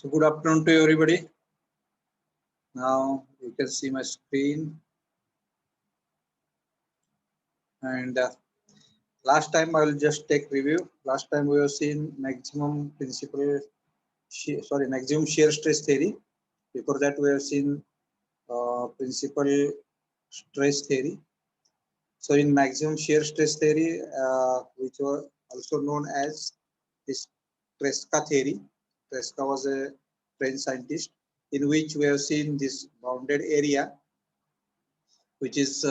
So good afternoon to everybody. Now you can see my screen. And last time I will just take review. Last time we have seen maximum shear stress theory. Before that we have seen principal stress theory. So in maximum shear stress theory, which was also known as this Tresca theory. Tresca was a French scientist, in which we have seen this bounded area, which is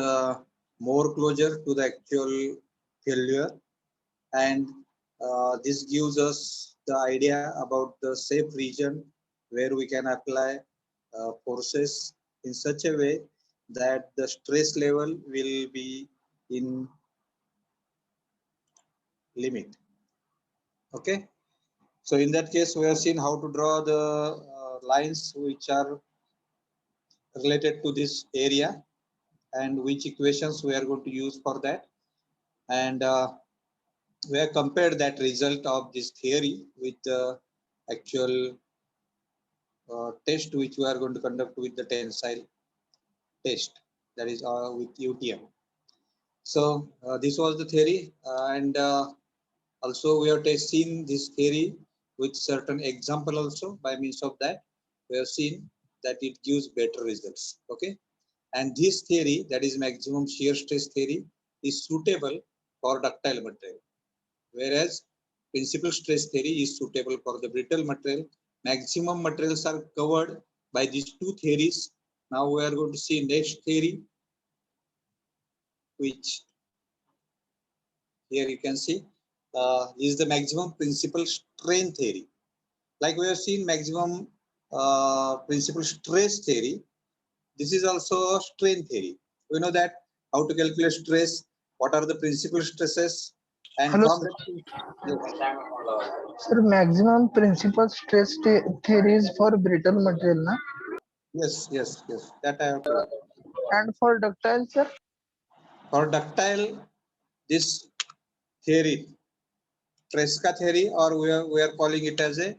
more closer to the actual failure, and this gives us the idea about the safe region where we can apply forces in such a way that the stress level will be in limit. Okay, so in that case we have seen how to draw the lines which are related to this area and which equations we are going to use for that, and we have compared that result of this theory with the actual test which we are going to conduct with the tensile test, that is with UTM. So this was the theory, and also we have seen this theory with certain example also. By means of that we have seen that it gives better results. Okay, and this theory, that is maximum shear stress theory, is suitable for ductile material, whereas principal stress theory is suitable for the brittle material. Maximum materials are covered by these two theories. Now we are going to see next theory, which here you can see is the maximum principal strain theory. Like we have seen maximum principal stress theory, this is also a strain theory. We know that how to calculate stress, what are the principal stresses, and Hello, from sir. that, Sir, maximum principal stress theory is for brittle material, na? yes, that I have told. And for ductile, sir? For ductile, this theory, Tresca theory, or we are calling it as a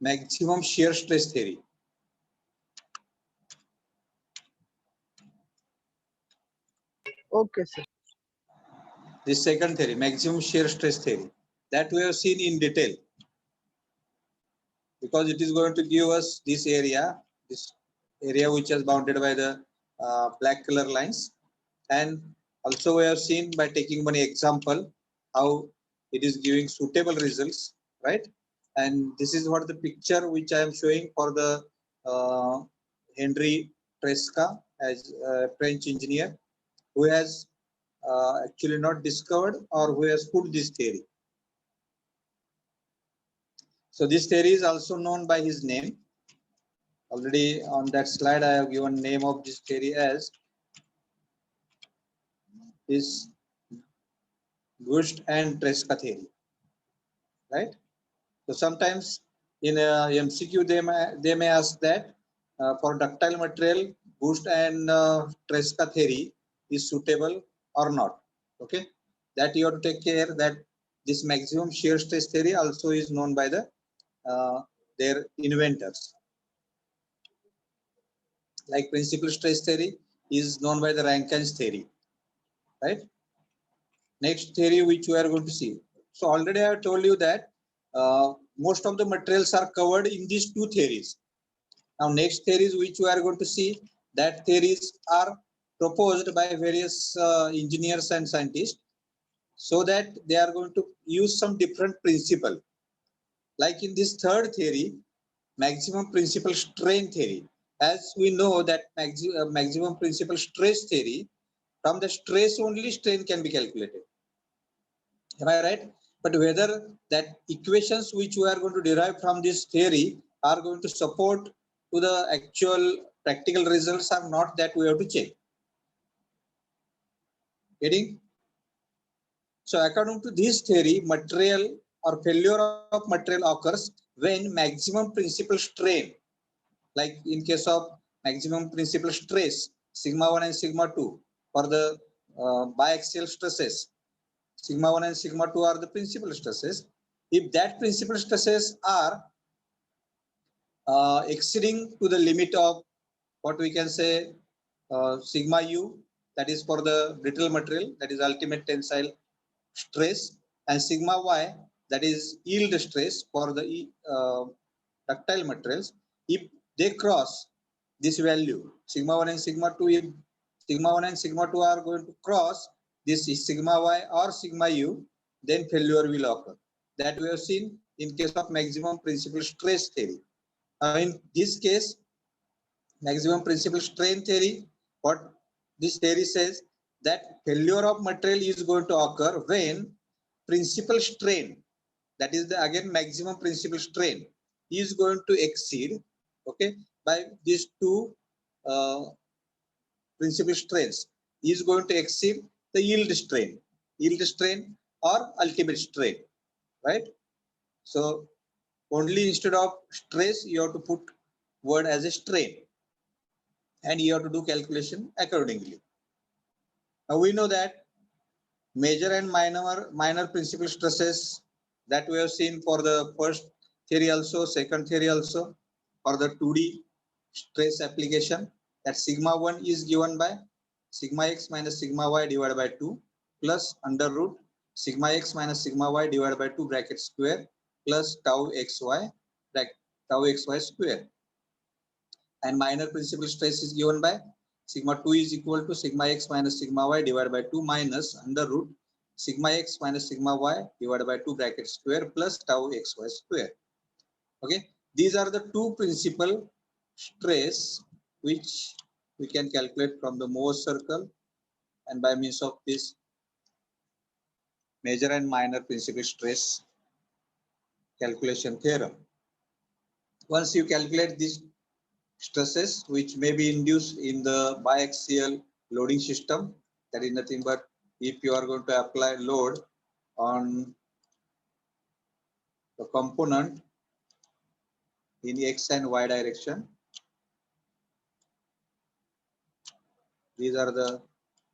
maximum shear stress theory. Okay, sir. This second theory, maximum shear stress theory, that we have seen in detail, because it is going to give us this area which is bounded by the black color lines, and also we have seen by taking one example how it is giving suitable results, right? And this is what the picture which I am showing for the Henry Tresca, as a French engineer who has actually not discovered or who has put this theory. So this theory is also known by his name. Already on that slide I have given name of this theory as is Gust and Tresca theory, right? So sometimes in MCQ they may ask that for ductile material, Gust and Tresca theory is suitable or not. Okay, that you have to take care that this maximum shear stress theory also is known by the their inventors. Like principal stress theory is known by the Rankine's theory, right? Next theory which we are going to see. So already I have told you that most of the materials are covered in these two theories. Now next theories which we are going to see, that theories are proposed by various engineers and scientists, so that they are going to use some different principle. Like in this third theory, maximum principal strain theory, as we know that maximum principal stress theory, from the stress only strain can be calculated. Am I right? But whether that equations which we are going to derive from this theory are going to support to the actual practical results or not, that we have to check. Getting? So according to this theory, material or failure of material occurs when maximum principal strain, like in case of maximum principal stress, sigma 1 and sigma 2 for the biaxial stresses. Sigma 1 and sigma 2 are the principal stresses. If that principal stresses are exceeding to the limit of what we can say sigma u, that is for the brittle material, that is ultimate tensile stress, and sigma y, that is yield stress for the ductile materials. If they cross this value, sigma 1 and sigma 2, if sigma 1 and sigma 2 are going to cross this sigma y or sigma u, then failure will occur. That we have seen in case of maximum principal stress theory. In this case, maximum principal strain theory, what this theory says, that failure of material is going to occur when principal strain, that is the again maximum principal strain, is going to exceed, okay, by these two principal strains, is going to exceed the yield strain or ultimate strain, right? So only instead of stress you have to put word as a strain, and you have to do calculation accordingly. Now we know that major and minor principal stresses that we have seen for the first theory also, second theory also, for the 2D stress application, that sigma 1 is given by sigma x minus sigma y divided by 2 plus under root sigma x minus sigma y divided by 2 bracket square plus tau xy square. And minor principal stress is given by sigma 2 is equal to sigma x minus sigma y divided by 2 minus under root sigma x minus sigma y divided by 2 bracket square plus tau xy square. Okay, these are the two principal stress which we can calculate from the Mohs circle and by means of this major and minor principal stress calculation theorem. Once you calculate these stresses which may be induced in the biaxial loading system, that is nothing but if you are going to apply load on the component in x and y direction, these are the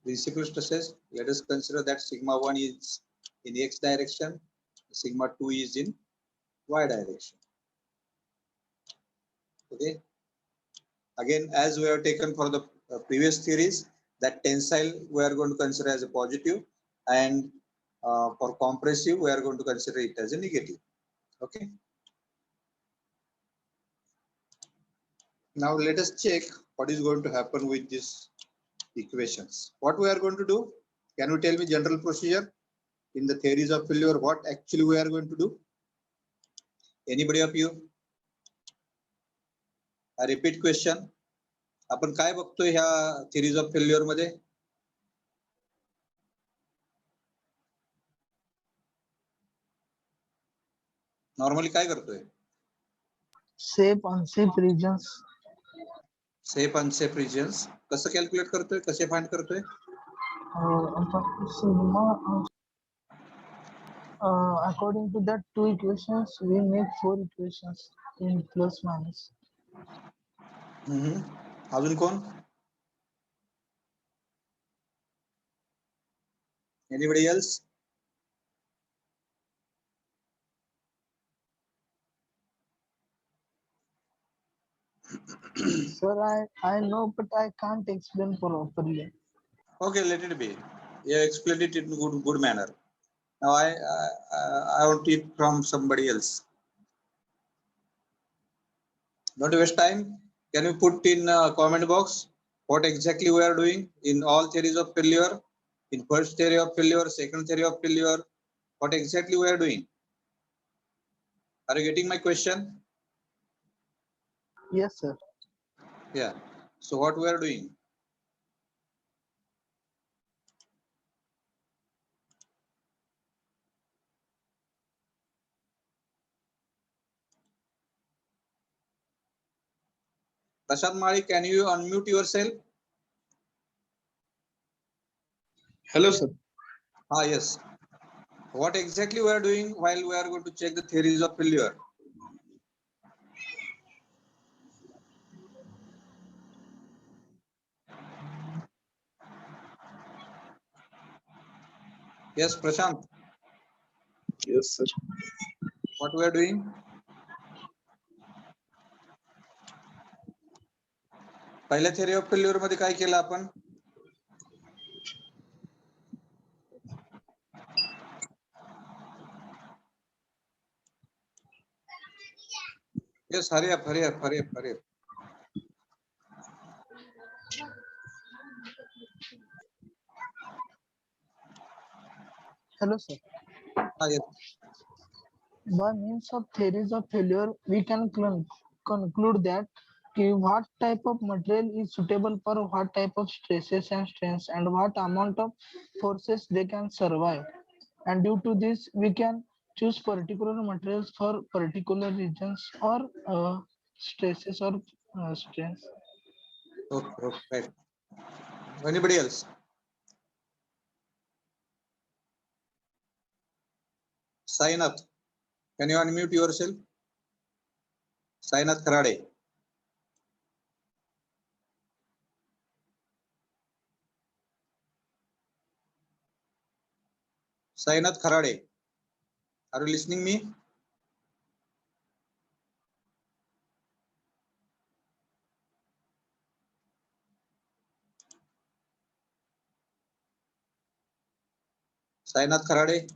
principal stresses. Let us consider that sigma 1 is in x direction, sigma 2 is in y direction. Okay, again, as we have taken for the previous theories, that tensile we are going to consider as a positive, and for compressive we are going to consider it as a negative. Okay, now let us check what is going to happen with these equations. What we are going to do, can you tell me general procedure in the theories of failure, what actually we are going to do? Anybody of you? A repeat question. आपण काय बघतोय ह्या theories of failure मध्ये? Normally काय करतोय? safe unsafe regions. Safe unsafe regions कसं calculate करतोय, कसे फाइंड करतोय? Sigma, according to that two equations, we make four equations in plus minus. अजून कोण? Anybody else? Sir, I know, but I can't explain properly. Okay, let it be. You explained it in good manner. Now I want it from somebody else. Don't waste time. Can you put in comment box what exactly we are doing in all theories of failure, in first theory of failure, second theory of failure, what exactly we are doing? Are you getting my question? Yes, sir. Yeah. So what we are doing? Prashant Mali, can you unmute yourself? Hello, sir. Yes. What exactly we are doing while we are going to check the theories of failure? Yes, Prashant. Yes, sir. What we are doing? पहिल्या theory of failure मध्ये काय केलं आपण? Yes, hurry up, hurry up, hurry up, hurry up. Hello, sir. Yes. By means of theories of failure, we can conclude that what type of material is suitable for what type of stresses and strains and what amount of forces they can survive. And due to this, we can choose particular materials for particular regions or stresses or strains. Okay, right. Anybody else? Sainath, can you unmute yourself? Sainath Kharade. Sainath Kharade. Are you listening me? Sainath Kharade.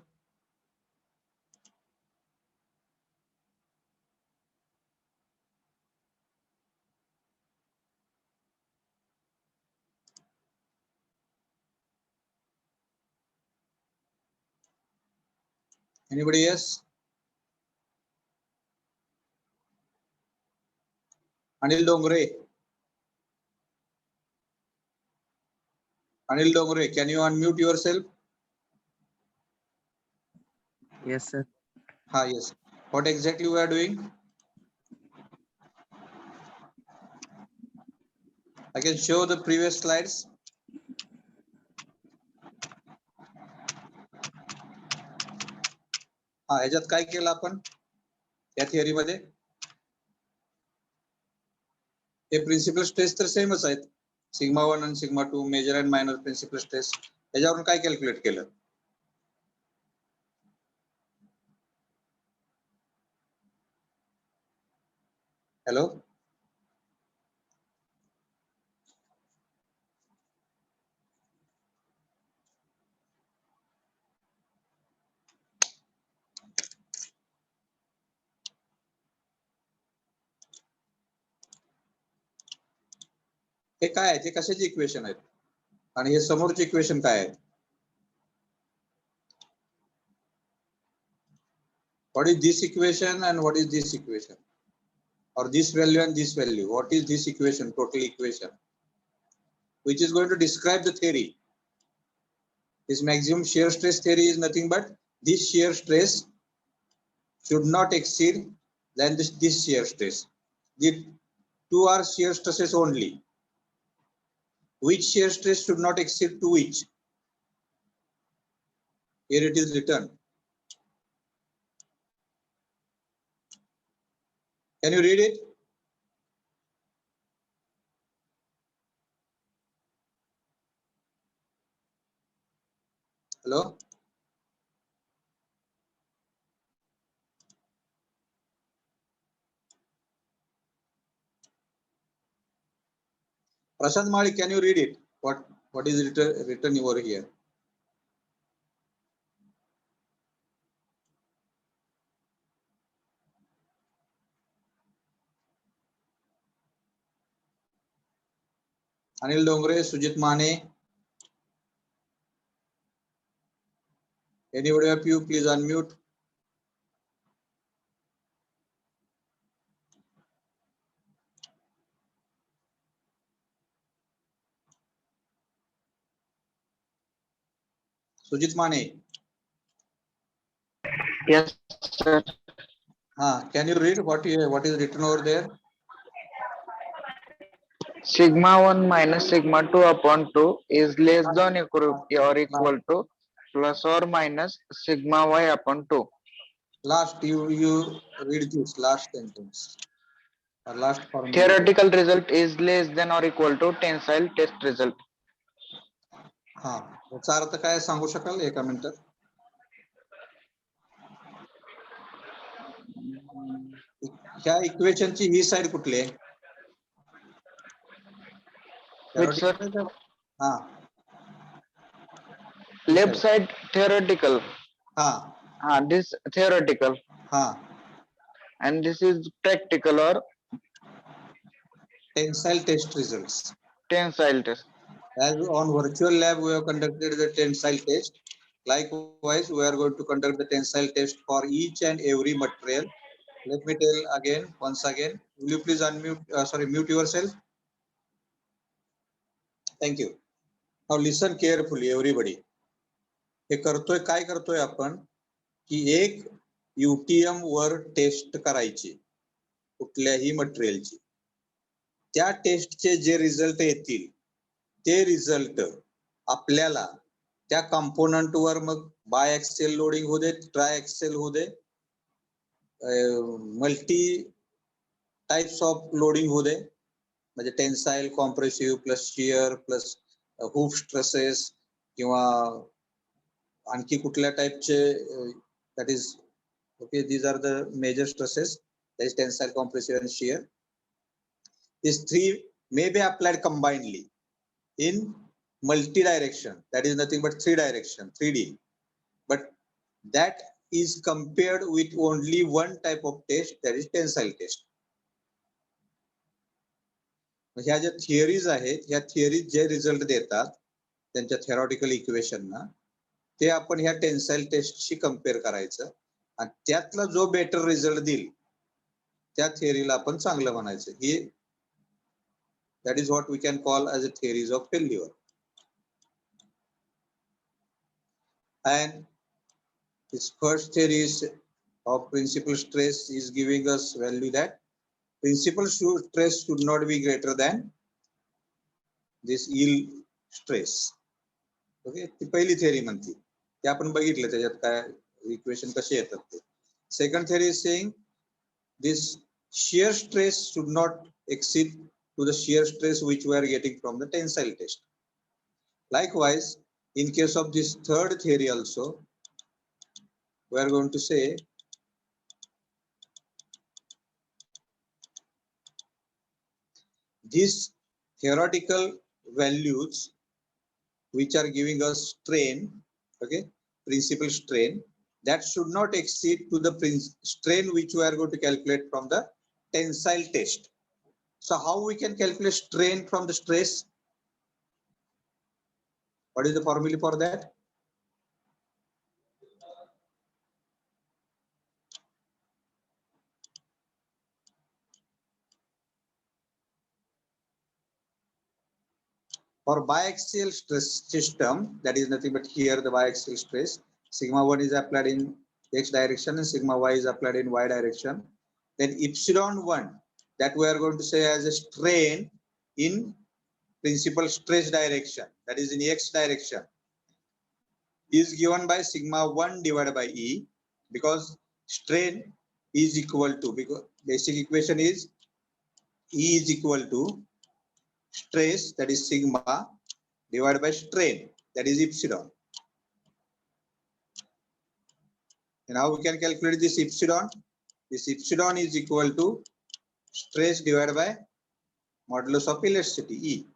Anybody else? Anil Dongre. Anil Dongre, can you unmute yourself? Yes, sir. Yes. What exactly we are doing? I can show the previous slides. ह्याच्यात काय केलं आपण या theory मध्ये? हे principal stress तर सेमच आहेत, sigma 1 आणि sigma 2, major and minor principal stress. याच्यावरून काय कॅल्क्युलेट केलं? हॅलो, हे काय आहे? ते कशाचे इक्वेशन आहेत आणि हे समोरचे इक्वेशन काय आहेत? What is this equation and what is this equation? Or this value and this value? What is this equation, total equation, which is going to describe the theory? This maximum shear stress theory is nothing but this shear stress should not exceed than this shear stress. The two are shear stresses only. Which shear stress should not exceed to which? Here it is written. Can you read it? Hello? Prashant Mali, can you read it? What is written over here? Anil Dongre, Sujit Mane. Anybody of you, please unmute. Sujit Mane. Yes, sir. Can you read what is written over there? Sigma 1 minus sigma 2 upon 2 is less than or equal to plus or minus sigma y upon 2. Last, you read this last sentence or last formula. Theoretical result is less than or equal to tensile test result. याचा अर्थ काय सांगू शकाल एका मिनिटात? ह्या इक्वेशनची ही side कुठली आहे? Which sir? Theoretical? हाँ Left side theoretical. हाँ This theoretical हाँ and this is practical or tensile test results. tensile test. As on virtual lab, we have conducted the tensile test. Likewise, we are going to conduct the tensile test for each and every material. Let me tell again, once again. Will you please unmute, mute yourself? Thank you. Now listen carefully, everybody. हे करतोय काय करतोय आपण की एक UTM वर test करायची कुठल्याही मटेरियलची. त्या टेस्टचे जे रिझल्ट येतील ते रिझल्ट आपल्याला त्या कंपोनंट वर मग बाय एक्सेल लोडिंग होऊ दे, ट्राय एक्सेल होऊ दे, मल्टी टाइप्स ऑफ लोडिंग होऊ दे, म्हणजे tensile, compressive plus shear plus hoop stresses किंवा आणखी कुठल्या टाइपचे that is okay, these are the major stresses, that is tensile, compressive and shear. These three may be applied combinedly in multi-direction, that is nothing but 3 direction, 3D, but that is compared with only one type of test, that is tensile test. ह्या ज्या theories आहेत, ह्या theories जे result देतात त्यांच्या theoretical इक्वेशनना, ते आपण ह्या tensile टेस्टशी compare करायचं आणि त्यातला जो बेटर रिझल्ट देईल त्या थिअरीला आपण चांगलं म्हणायचं. ही that is what we can call as a theories of failure. And this first theory of principal stress is giving us value that principal stress should not be greater than this yield stress. Okay, ती पहिली theory म्हणते, ते आपण बघितलं त्याच्यात काय equation कसे येतात ते. Second theory is saying this shear stress should not exceed to the shear stress which we are getting from the tensile test. Likewise, in case of this third theory also, we are going to say these theoretical values which are giving us strain, okay, principal strain, that should not exceed to the strain which we are going to calculate from the tensile test. So how we can calculate strain from the stress? What is the formula for that? For biaxial stress system, that is nothing but here the biaxial stress, sigma 1 is applied in x direction and sigma y is applied in y direction. Then epsilon 1, that we are going to say as a strain in principal stress direction, that is in x direction, is given by sigma 1 divided by E, because strain is equal to, because basic equation is E is equal to stress, that is sigma, divided by strain, that is epsilon. And how we can calculate this epsilon? This epsilon is equal to stress divided by modulus of elasticity, E.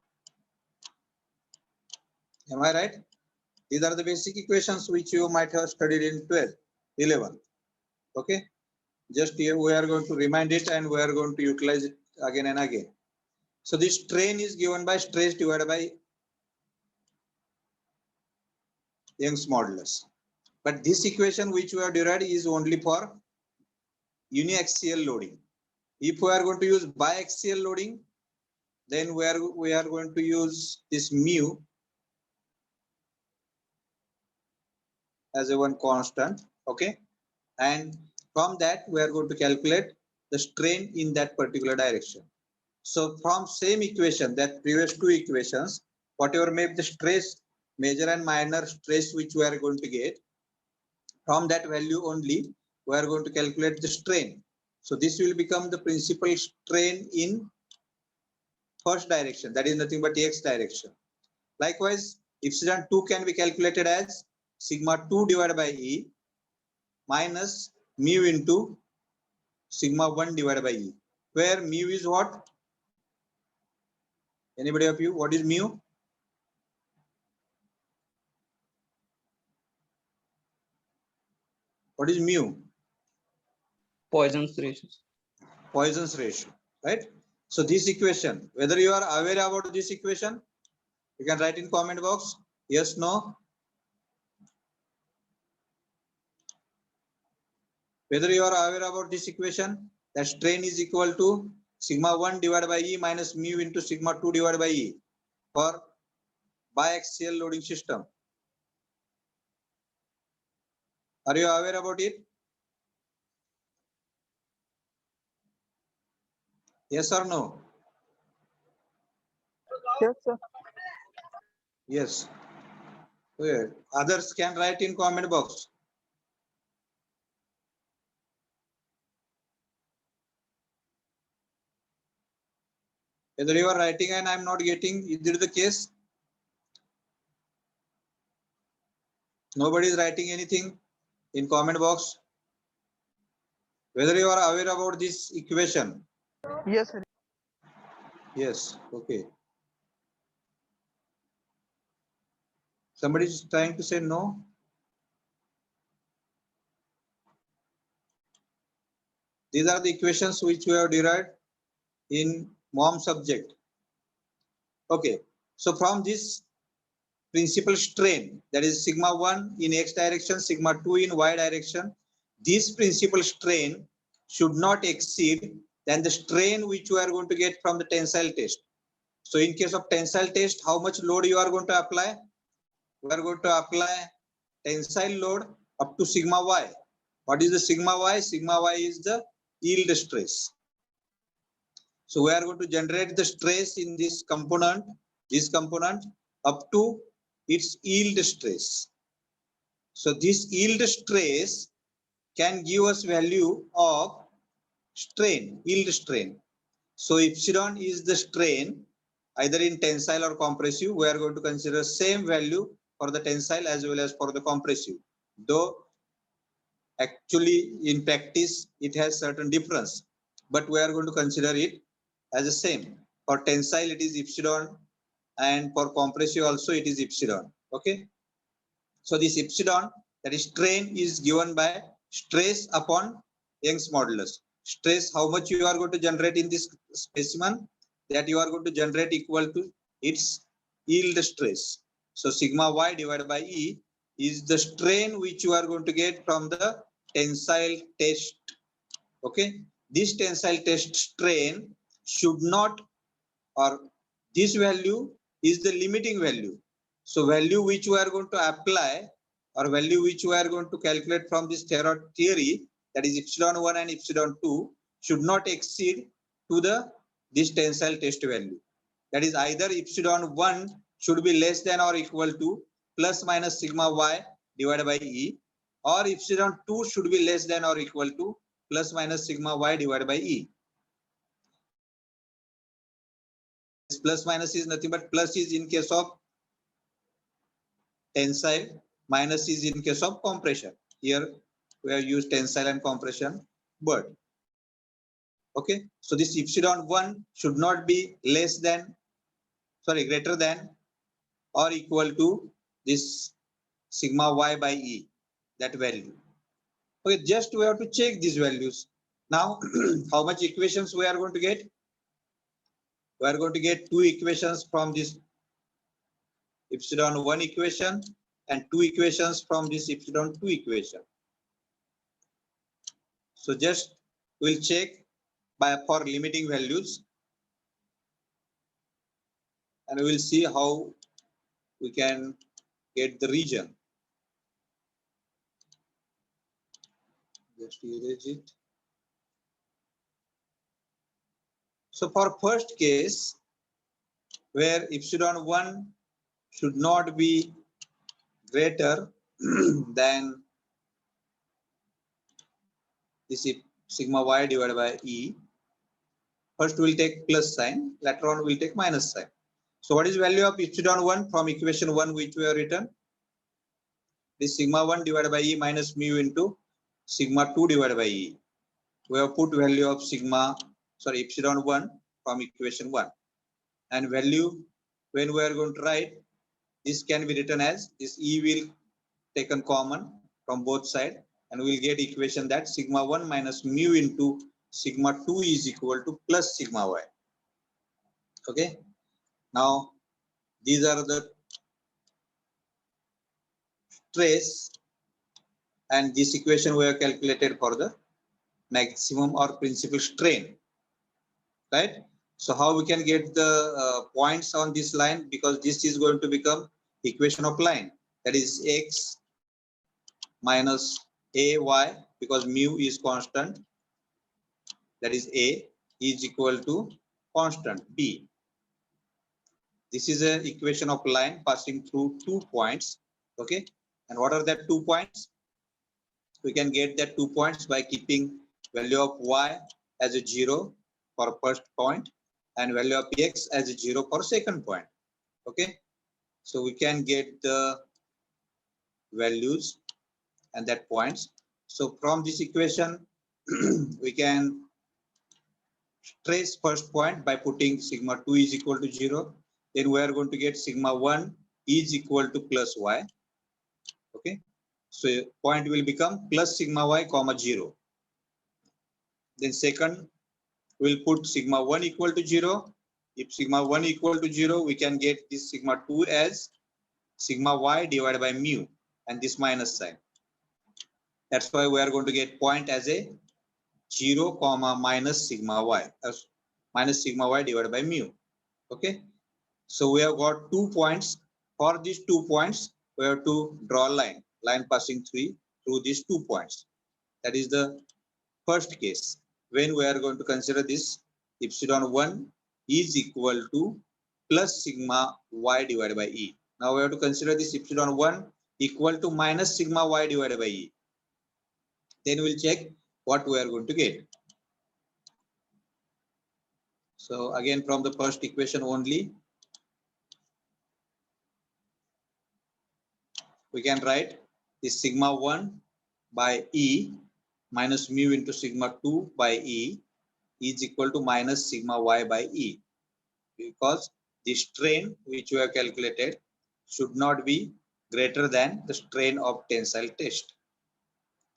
Am I right? These are the basic equations which you might have studied in 12th, 11th. Okay, just here we are going to remind it and we are going to utilize it again and again. So this strain is given by stress divided by Young's modulus. But this equation which we have derived is only for uniaxial loading. If we are going to use biaxial loading, then we are going to use this mu as a one constant, okay, and from that we are going to calculate the strain in that particular direction. So from same equation, that previous two equations, whatever may be the stress, major and minor stress which we are going to get, from that value only we are going to calculate the strain. So this will become the principal strain in first direction, that is nothing but x direction. Likewise, epsilon 2 can be calculated as sigma 2 divided by E minus mu into sigma 1 divided by E, where mu is what? Anybody of you? What is mu? What is mu? Poisson's ratio. Poisson's ratio, right? So this equation, whether you are aware about this equation, you can write in comment box. Yes, no. Whether you are aware about this equation, that strain is equal to sigma 1 divided by E minus mu into sigma 2 divided by E for biaxial loading system. Are you aware about it? Yes or no? Yes, sir. Yes. Okay. Others can write in comment box. Whether you are writing and I am not getting, is it the case? Nobody is writing anything in comment box. Whether you are aware about this equation. Yes, sir. Yes. Okay. Somebody is trying to say no. These are the equations which we have derived in MOM subject. Okay. So from this principal strain, that is sigma 1 in x direction, sigma 2 in y direction, this principal strain should not exceed than the strain which you are going to get from the tensile test. So in case of tensile test, how much load you are going to apply? We are going to apply tensile load up to sigma y. What is the sigma y? Sigma y is the yield stress. So we are going to generate the stress in this component up to its yield stress. So this yield stress can give us value of strain, yield strain. So epsilon is the strain either in tensile or compressive. We are going to consider same value for the tensile as well as for the compressive. Though actually in practice it has certain difference, but we are going to consider it as the same. For tensile it is epsilon and for compressive also it is epsilon. Okay. So this epsilon, that is strain, is given by stress upon Young's modulus. Stress, how much you are going to generate in this specimen, that you are going to generate equal to its yield stress. So sigma y divided by E is the strain which you are going to get from the tensile test. Okay. This tensile test strain should not, or this value is the limiting value. So value which we are going to apply or value which we are going to calculate from this theory, that is epsilon 1 and epsilon 2, should not exceed to the this tensile test value. That is either epsilon 1 should be less than or equal to plus minus sigma y divided by E, or epsilon 2 should be less than or equal to plus minus sigma y divided by E. Plus minus is nothing but plus is in case of tensile, minus is in case of compression. Here we have used tensile and compression, but okay. So this epsilon 1 should not be less than, sorry, greater than or equal to this sigma y by E, that value. Okay, just we have to check these values. Now, how much equations we are going to get? We are going to get two equations from this epsilon 1 equation and two equations from this epsilon 2 equation. So just we'll check by for limiting values and we will see how we can get the region. Just erase it. So for first case where epsilon 1 should not be greater than this sigma y divided by E, first we'll take plus sign, later on we'll take minus sign. So what is value of epsilon 1 from equation 1 which we have written? This sigma 1 divided by E minus mu into sigma 2 divided by E. We have put value of epsilon 1 from equation 1. and value when we are going to write, this can be written as this E will taken common from both sides, and we will get equation that sigma 1 minus mu into sigma 2 is equal to plus sigma y. Okay. Now these are the trace, and this equation we have calculated for the maximum or principal strain, right? So how we can get the points on this line, because this is going to become equation of line, that is x minus ay, because mu is constant, that is a is equal to constant b. This is an equation of line passing through 2 points. Okay, and what are that 2 points? We can get that 2 points by keeping value of y as a 0 for first point and value of x as a 0 for second point. Okay, so we can get the values and that points. So from this equation we can trace first point by putting sigma 2 is equal to 0. Then we are going to get sigma 1 is equal to plus y. Okay, so point will become plus sigma y comma 0. Then second, we'll put sigma 1 equal to 0. If sigma 1 equal to 0, we can get this sigma 2 as sigma y divided by mu and this minus sign. That's why we are going to get point as a 0 comma minus sigma y, minus sigma y divided by mu. Okay, so we have got 2 points. For these 2 points, we have to draw a line passing through these 2 points. That is the first case when we are going to consider this epsilon 1 is equal to plus sigma y divided by e. Now we have to consider this epsilon 1 equal to minus sigma y divided by e. Then we'll check what we are going to get. So again, from the first equation only, we can write this sigma 1 by e minus mu into sigma 2 by e is equal to minus sigma y by e, because the strain which we have calculated should not be greater than the strain of tensile test,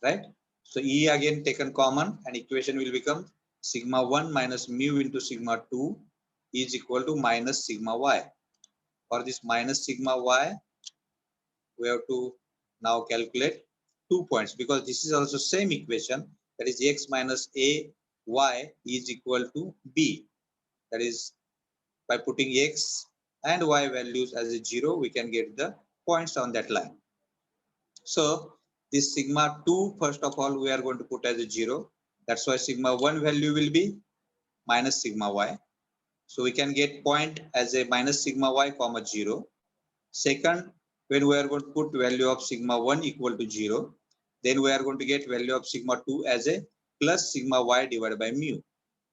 right? So E again taken common and equation will become sigma 1 minus mu into sigma 2 is equal to minus sigma y. For this minus sigma y, we have to now calculate 2 points, because this is also same equation, that is x minus a y is equal to b. That is, by putting x and y values as a 0, we can get the points on that line. So this sigma 2, first of all, we are going to put as a 0. That's why sigma 1 value will be minus sigma y. So we can get point as a minus sigma y comma 0. Second, when we are going to put value of sigma 1 equal to 0, then we are going to get value of sigma 2 as a plus sigma y divided by mu.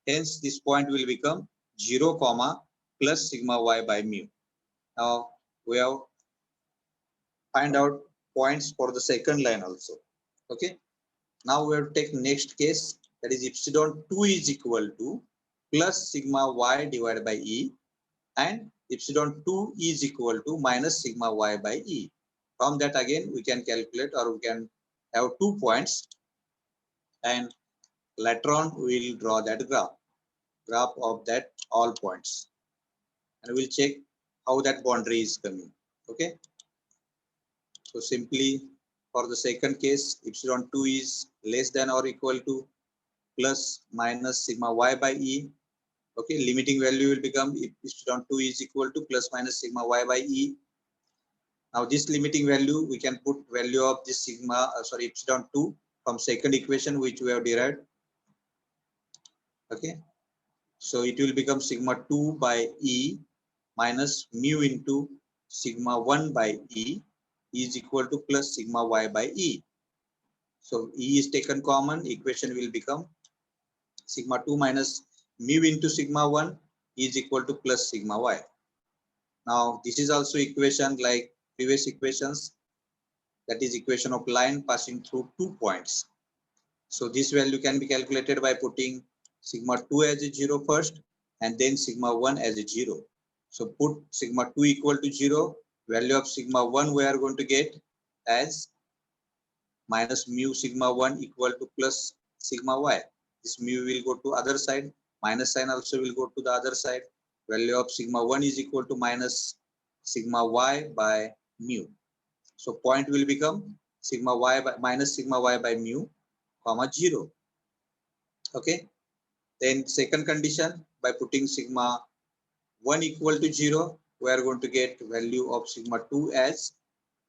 Hence, this point will become 0 comma plus sigma y by mu. Now we have find out points for the second line also. Okay. Now we have to take next case, that is epsilon 2 is equal to plus sigma y divided by e, and epsilon 2 is equal to minus sigma y by e. From that again we can calculate, or we can have 2 points, and later on we will draw that graph of that all points, and we'll check how that boundary is coming. Okay. So simply for the second case, epsilon 2 is less than or equal to plus minus sigma y by e. Okay, limiting value will become epsilon 2 is equal to plus minus sigma y by e. Now this limiting value, we can put value of this sigma, epsilon 2 from second equation which we have derived. Okay, so it will become sigma 2 by e minus mu into sigma 1 by e is equal to plus sigma y by e. So e is taken common, equation will become sigma 2 minus mu into sigma 1 is equal to plus sigma y. Now this is also equation like previous equations, that is equation of line passing through 2 points. So this value can be calculated by putting sigma 2 as a 0 first and then sigma 1 as a 0. So put sigma 2 equal to 0. Value of sigma 1 we are going to get as minus mu sigma 1 equal to plus sigma y. This mu will go to other side. Minus sign also will go to the other side. Value of sigma 1 is equal to minus sigma y by mu. So point will become sigma y by minus sigma y by mu, comma 0. Okay. Then second condition, by putting sigma 1 equal to 0, we are going to get value of sigma 2 as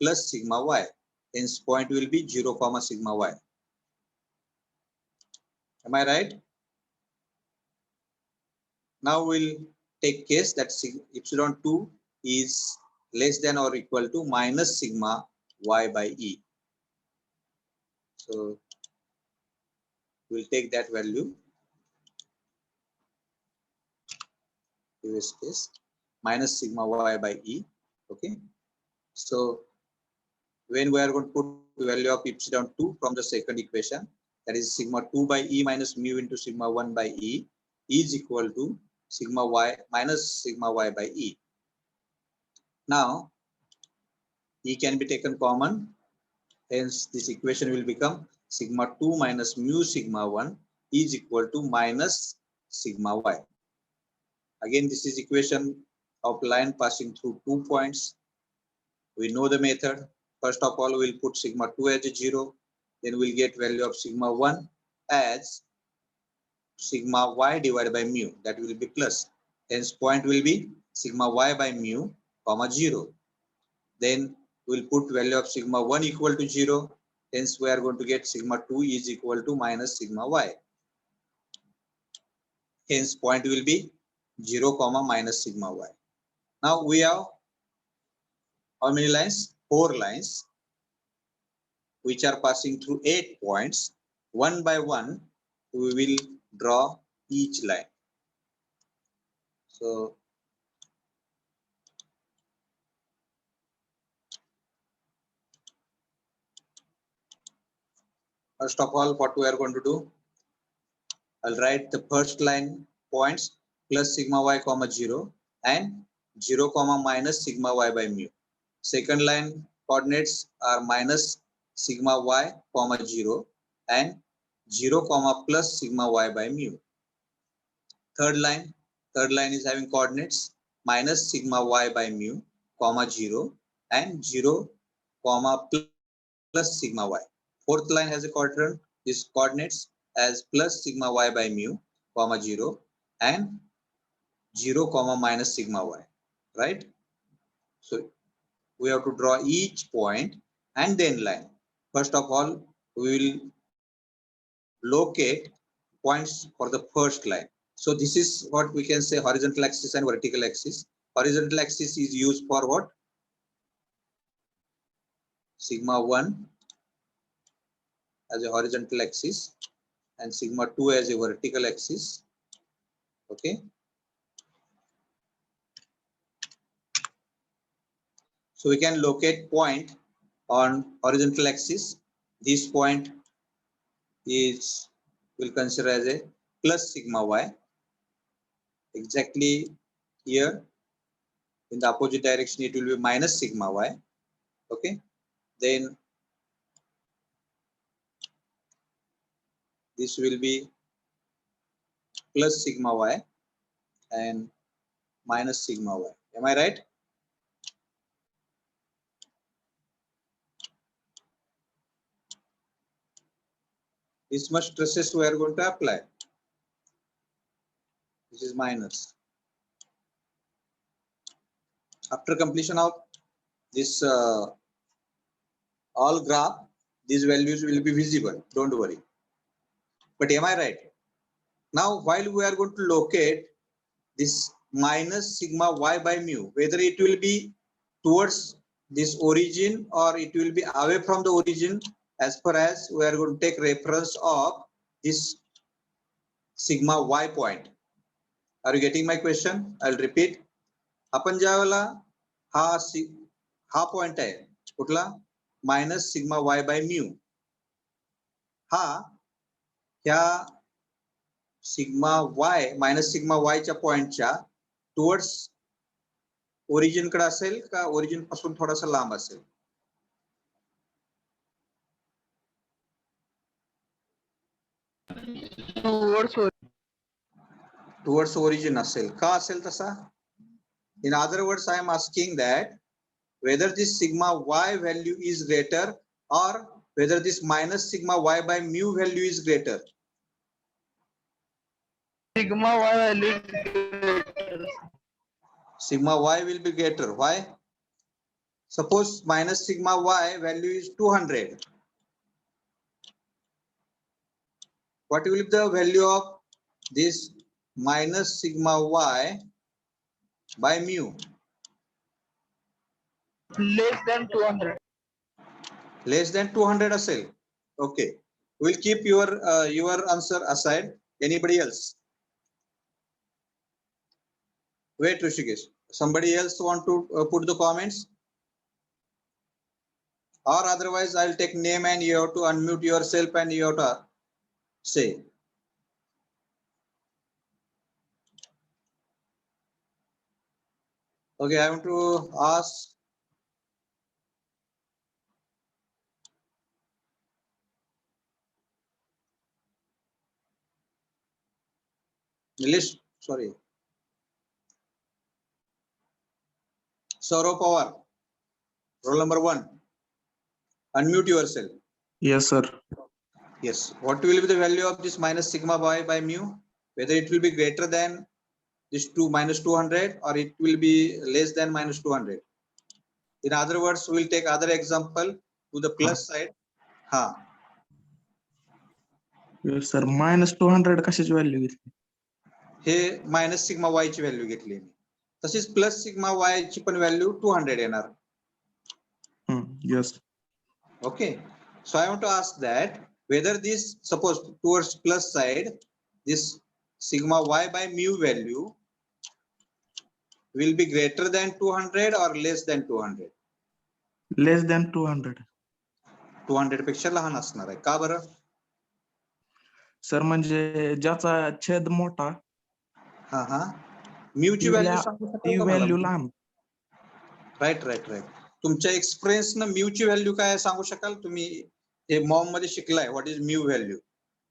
plus sigma y. Hence point will be 0 comma sigma y. Am I right? Now we'll take case that epsilon 2 is less than or equal to minus sigma y by e. So we'll take that value. Previous case minus sigma y by e. Okay. So when we are going to put the value of epsilon 2 from the second equation, that is sigma 2 by e minus mu into sigma 1 by e is equal to sigma y minus sigma y by e. Now e can be taken common, hence this equation will become sigma 2 minus mu sigma 1 is equal to minus sigma y. Again, this is equation of line passing through 2 points. We know the method. First of all, we'll put sigma 2 as a 0. Then we'll get value of sigma 1 as sigma y divided by mu. That will be plus. Hence, point will be sigma y by mu, comma 0. Then we'll put value of sigma 1 equal to 0. Hence, we are going to get sigma 2 is equal to minus sigma y. Hence, point will be 0 comma minus sigma y. Now we have how many lines? 4 lines, which are passing through 8 points. One by one, we will draw each line. So first of all, what we are going to do, I'll write the first line points plus sigma y comma 0 and 0 comma minus sigma y by mu. Second line coordinates are minus sigma y comma 0 and 0 comma plus sigma y by mu. Third line is having coordinates minus sigma y by mu comma 0 and 0 comma plus sigma y. Fourth line has a quadrant, this coordinates as plus sigma y by mu comma 0 and 0 comma minus sigma y, right? So we have to draw each point and then line. First of all, we will locate points for the first line. So this is what we can say horizontal axis and vertical axis. Horizontal axis is used for what? Sigma 1 as a horizontal axis and sigma 2 as a vertical axis. Okay. So we can locate point on horizontal axis. This point is, we'll consider as a plus sigma y. Exactly here in the opposite direction, it will be minus sigma y. Okay. Then this will be plus sigma y and minus sigma y. Am I right? This much stresses we are going to apply. This is minus. After completion of this all graph, these values will be visible. Don't worry. But am I right? Now, while we are going to locate this minus sigma y by mu, whether it will be towards this origin or it will be away from the origin, as far as we are going to take reference of this sigma y point. Are you getting my question? I'll repeat. आपण ज्या वेळेला हा point आहे कुठला minus sigma y by mu, हा ह्या sigma y minus sigma वायच्या पॉइंटच्या towards origin कडे असेल का ओरिजिन पासून थोडासा लांब असेल? टुवर्ड्स ओरिजिन असेल. का असेल तसा? In other words I am asking that whether this sigma y value is greater or whether this minus sigma y by mu value is greater. Sigma y value is greater. Sigma y will be greater. Why? Suppose minus sigma y value is 200. What will be the value of this minus sigma y by mu? Less than 200. Less than 200 असेल. Okay. We'll keep your answer aside. Anybody else? Wait, Rishikesh. Somebody else want to put the comments? Or otherwise I'll take name and you have to unmute yourself and you have to say. Okay, I want to ask. List, sorry. Saurav Pawar, roll number 1. Unmute yourself. Yes, sir. Yes. What will be the value of this minus sigma y by mu? Whether it will be greater than this 2 minus 200 or it will be less than minus 200. In other words, we'll take other example to the plus side. Ha. Yes, sir. Minus 200 कशाची value घेतली? हे minus sigma y ची value घेतली मी. तशीच plus sigma y ची पण value 200 येणार. Yes. Okay. So I want to ask that whether this, suppose towards plus side, this sigma y by mu value will be greater than 200 or less than 200? Less than 200. 200 पेक्षा लहान असणार आहे. का बरं? Sir म्हणजे ज्याचा छेद मोठा हा हा. म्यू ची व्हॅल्यू सांगू ती शकाल का व्हॅल्यू मला? लहान. राईट. तुमच्या एक्सपिरियन्स न म्यू ची व्हॅल्यू काय सांगू शकाल? तुम्ही हे मॉम मध्ये शिकलाय what is mu value?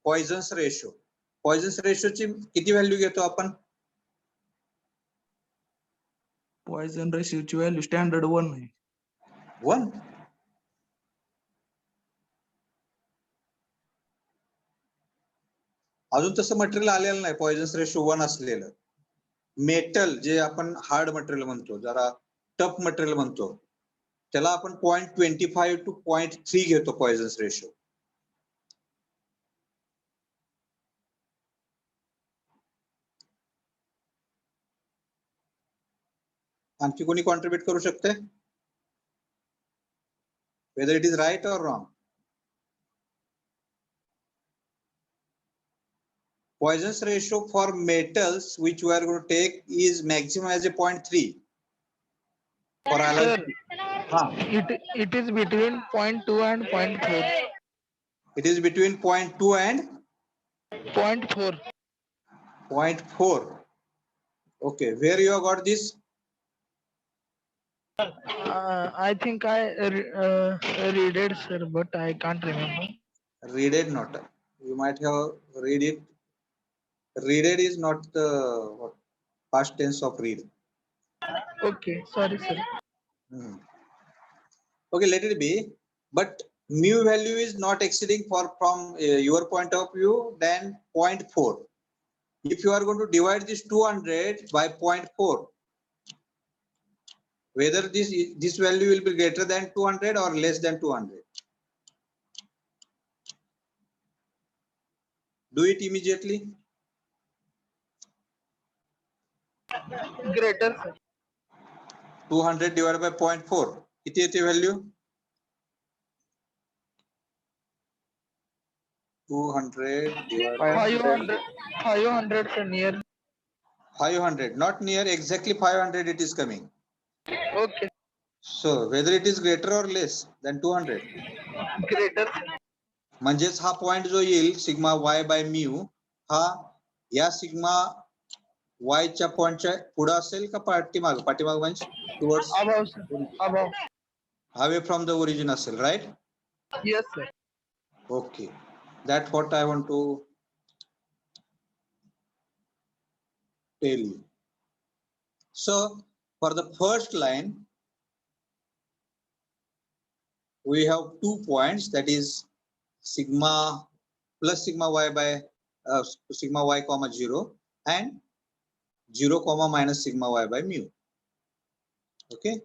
Poisson's ratio. Poisson's रेशोची किती व्हॅल्यू घेतो आपण? पॉइझन रेशिओची व्हॅल्यू स्टँडर्ड 1 आहे. 1. अजून तसं मटेरियल आलेलं नाही पॉइझन्स रेशो 1 असलेलं. मेटल जे आपण हार्ड मटेरियल म्हणतो, जरा टफ मटेरियल म्हणतो, त्याला आपण 0.25 to 0.3 घेतो पॉइझन्स रेशो. आणखी कोणी कॉन्ट्रीब्युट करू शकते? Whether it is right or wrong? Poisson's ratio for metals which we are going to take is maximum as a 0.3. For alloy. It is between 0.2 and 0.4. It is between 0.2 and 0.4. 0.4. Okay, where you have got this? I think I read it, sir, but I can't remember. Read it not. You might have read it. Read it is not the past tense of read. Okay, sorry, sir. Okay, let it be. But mu value is not exceeding from your point of view than 0.4. If you are going to divide this 200 by 0.4, whether this value will be greater than 200 or less than 200. Do it immediately. Greater, sir. 200 divided by 0.4. किती येते value? 200 divided by 500 sir, near. 500. Not near, exactly 500 it is coming. Okay. So whether it is greater or less than 200. Greater. म्हणजेच हा point जो येईल sigma y by mu हा या sigma y च्या पॉइंटच्या पुढे असेल का पाठीमाग म्हणजे towards Above, sir. Above. away from the origin असेल, right? Yes, sir. Okay, that's what I want to tell you. So for the first line, we have 2 points, that is sigma plus sigma y by sigma y comma 0 and 0 comma minus sigma y by mu. Okay,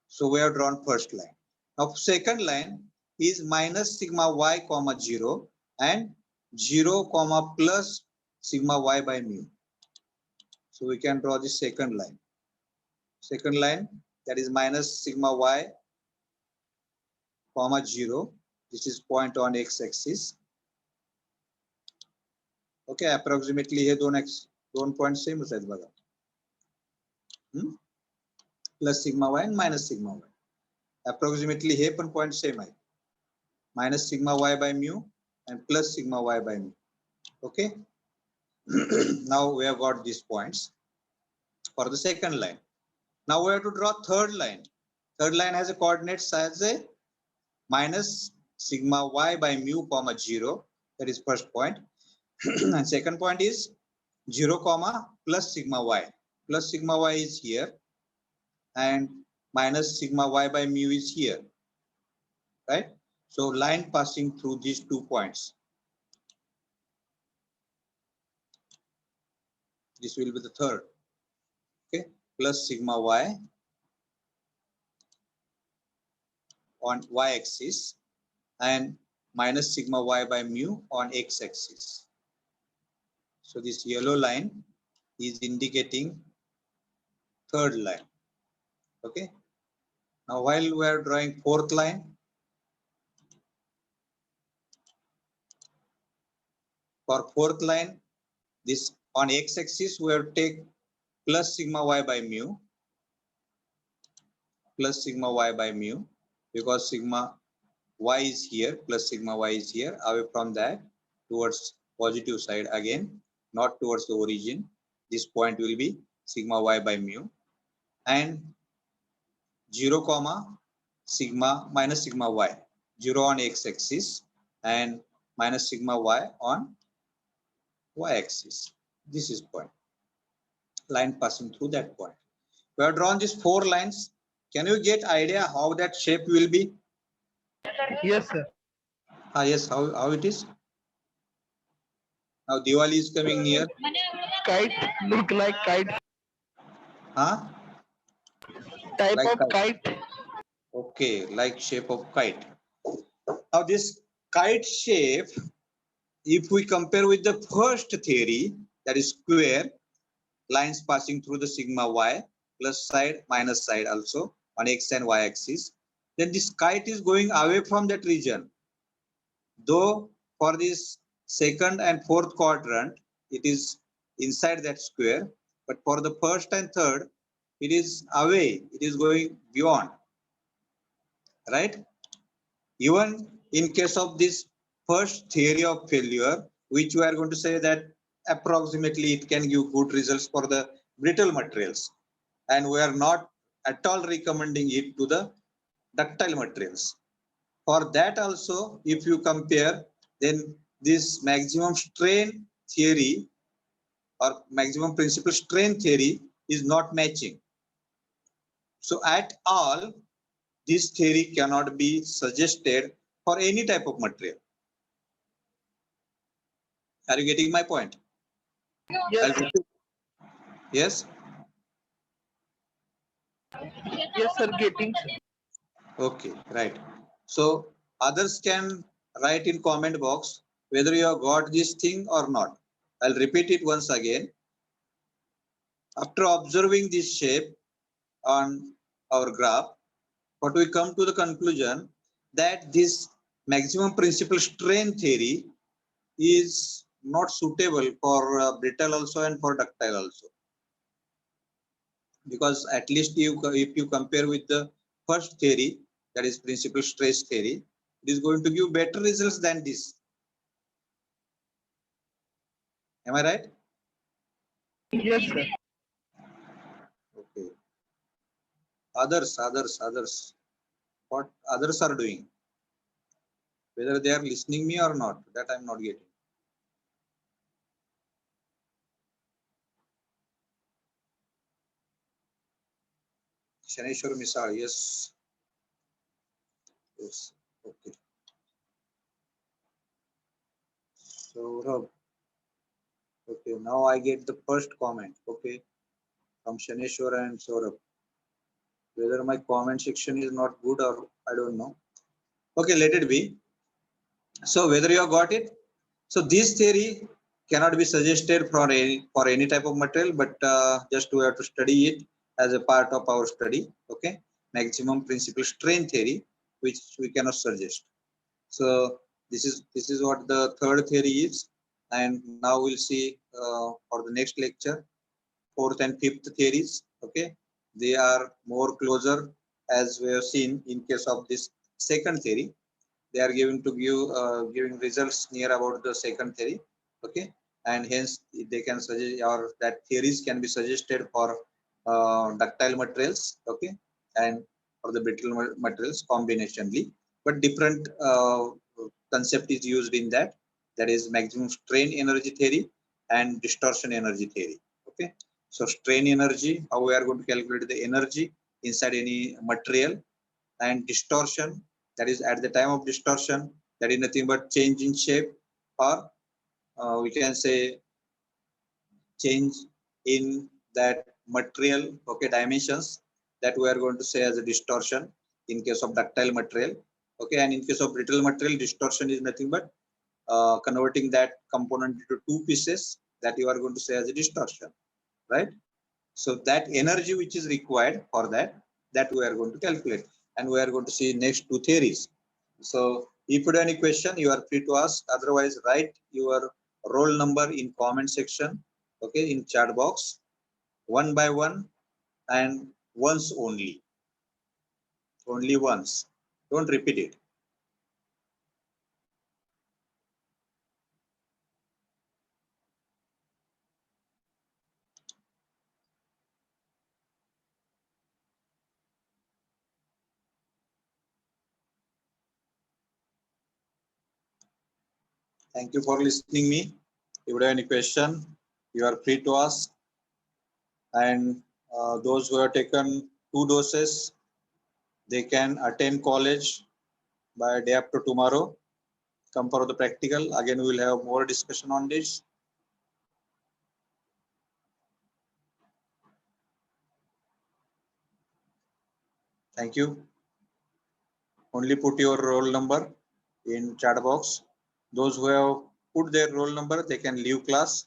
so we have drawn first line. Now second line is minus sigma y comma 0 and 0 comma plus sigma y by mu. So we can draw the second line. Second line, that is minus sigma y comma 0. This is point on x-axis. Okay, approximately हे दोन point same आहेत बघा. Plus sigma y and minus sigma y. Approximately हे पण point same आहे. Minus sigma y by mu and plus sigma y by mu. Okay. Now we have got these points for the second line. Now we have to draw third line. Third line has a coordinates as a minus sigma y by mu comma 0. That is first point. And second point is 0 comma plus sigma y. Plus sigma y is here and minus sigma y by mu is here, right? So line passing through these 2 points. This will be the third. Okay, plus sigma y on y-axis and minus sigma y by mu on x-axis. So this yellow line is indicating third line. Okay. Now while we are drawing fourth line, for fourth line, this on x-axis we have to take plus sigma y by mu, plus sigma y by mu, because sigma y is here, plus sigma y is here, away from that towards positive side again, not towards the origin. This point will be sigma y by mu and 0 comma sigma minus sigma y, 0 on x-axis and minus sigma y on y-axis. This is point. Line passing through that point. We have drawn these 4 lines. Can you get idea how that shape will be? Yes, sir. Yes, how it is? Now Diwali is coming near. Kite look like kite. Huh? Type Like of kite. Okay, like shape of kite. Now this kite shape, if we compare with the first theory, that is square, lines passing through the sigma y, plus side, minus side also on x and y axis, then this kite is going away from that region. Though for this second and fourth quadrant, it is inside that square, but for the first and third, it is away, it is going beyond, right? Even in case of this first theory of failure, which we are going to say that approximately it can give good results for the brittle materials, and we are not at all recommending it to the ductile materials. For that also, if you compare, then this maximum strain theory or maximum principal strain theory is not matching. So at all, this theory cannot be suggested for any type of material. Are you getting my point? Yes, Yes. yes, sir. Getting. Okay, right. So others can write in comment box whether you have got this thing or not. I'll repeat it once again. After observing this shape on our graph, but we come to the conclusion that this maximum principal strain theory is not suitable for brittle also and for ductile also, because at least if you compare with the first theory, that is principal stress theory, it is going to give better results than this. Am I right? Yes, sir. Okay. Others. What others are doing? Whether they are listening me or not, that I'm not getting. Shaneshwar Misal, yes. Yes. Okay. So, okay, now I get the first comment. Okay, from Shaneshwar and Saurabh. Whether my comment section is not good or I don't know. Okay, let it be. So whether you have got it. So this theory cannot be suggested for any type of material, but just we have to study it as a part of our study. Okay, maximum principal strain theory, which we cannot suggest. So this is what the third theory is, and now we'll see for the next lecture fourth and fifth theories. Okay, they are more closer, as we have seen in case of this second theory. They are giving results near about the second theory. Okay, and hence they can suggest, or that theories can be suggested for ductile materials. Okay, and for the brittle materials combinationally, but different concept is used in that. That is maximum strain energy theory and distortion energy theory. Okay, so strain energy, how we are going to calculate the energy inside any material, and distortion, that is at the time of distortion, that is nothing but change in shape, or we can say change in that material, okay, dimensions, that we are going to say as a distortion in case of ductile material. Okay, and in case of brittle material, distortion is nothing but converting that component into two pieces, that you are going to say as a distortion, right? So that energy which is required for that, that we are going to calculate, and we are going to see next two theories. So if you have any question, you are free to ask. Otherwise, write your roll number in comment section, okay, in chat box, one by one, and once only once. Don't repeat it. Thank you for listening me. If you have any question, you are free to ask. And those who have taken 2 doses, they can attend college by day after tomorrow. Come for the practical. Again, we will have more discussion on this. Thank you. Only put your roll number in chat box. Those who have put their roll number, they can leave class.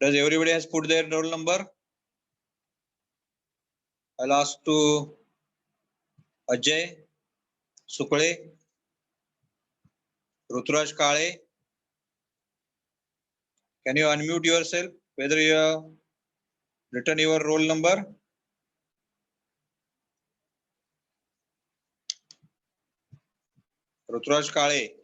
Does everybody has put their roll number? I'll ask to Ajay Sukle, Ruturaj Kale. Can you unmute yourself? Whether you have written your roll number? Ruturaj Kale.